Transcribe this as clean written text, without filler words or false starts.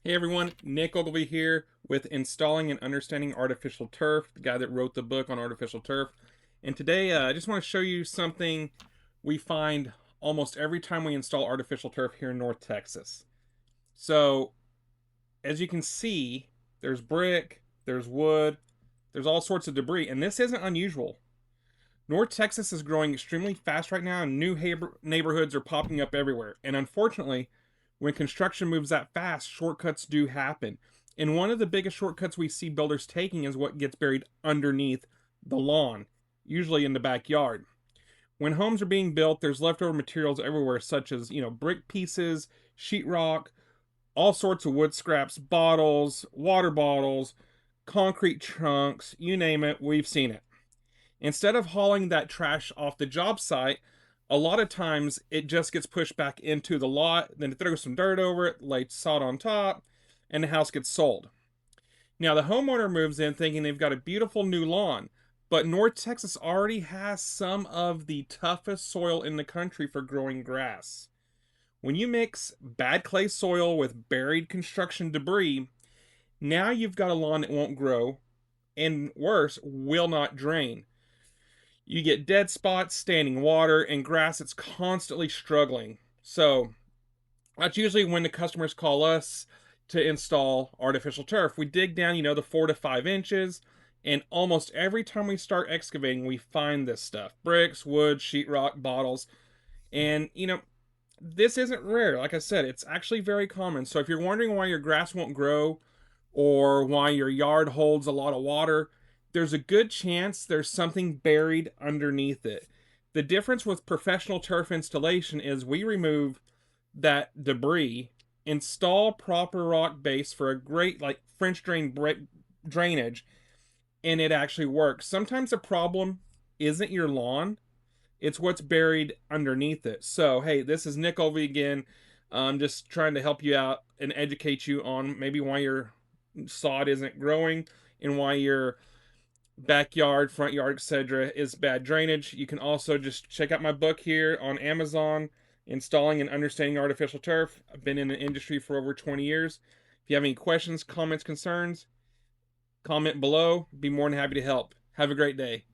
Hey everyone, Nick Ogilvy here with Installing and Understanding Artificial Turf, the guy that wrote the book on artificial turf. And today I just want to show you something we find almost every time we install artificial turf here in North Texas. So, as you can see, there's brick, there's wood, there's all sorts of debris, and this isn't unusual. North Texas is growing extremely fast right now, and new neighborhoods are popping up everywhere. And unfortunately, when construction moves that fast, shortcuts do happen. And one of the biggest shortcuts we see builders taking is what gets buried underneath the lawn, usually in the backyard. When homes are being built, there's leftover materials everywhere, such as, brick pieces, sheetrock, all sorts of wood scraps, bottles, water bottles, concrete chunks, you name it, we've seen it. Instead of hauling that trash off the job site, a lot of times it just gets pushed back into the lot, then it throws some dirt over it, lays sod on top, and the house gets sold. Now, the homeowner moves in thinking they've got a beautiful new lawn, but North Texas already has some of the toughest soil in the country for growing grass. When you mix bad clay soil with buried construction debris, now you've got a lawn that won't grow, and worse, will not drain. You get dead spots, standing water, and grass that's constantly struggling. So that's usually when the customers call us to install artificial turf. We dig down, the 4 to 5 inches, and almost every time we start excavating, we find this stuff: bricks, wood, sheetrock, bottles. And, this isn't rare. Like I said, it's actually very common. So if you're wondering why your grass won't grow or why your yard holds a lot of water, there's a good chance there's something buried underneath it. The difference with professional turf installation is we remove that debris, install proper rock base for a great, like, French drainage, and it actually works. Sometimes the problem isn't your lawn, it's what's buried underneath it. So, hey, this is Nick Ovey again. I'm just trying to help you out and educate you on maybe why your sod isn't growing and why your backyard, front yard, etc. is bad drainage. You can also just check out my book here on Amazon, Installing and Understanding Artificial Turf. I've been in the industry for over 20 years. If you have any questions, comments, concerns, comment below. Be more than happy to help. Have a great day.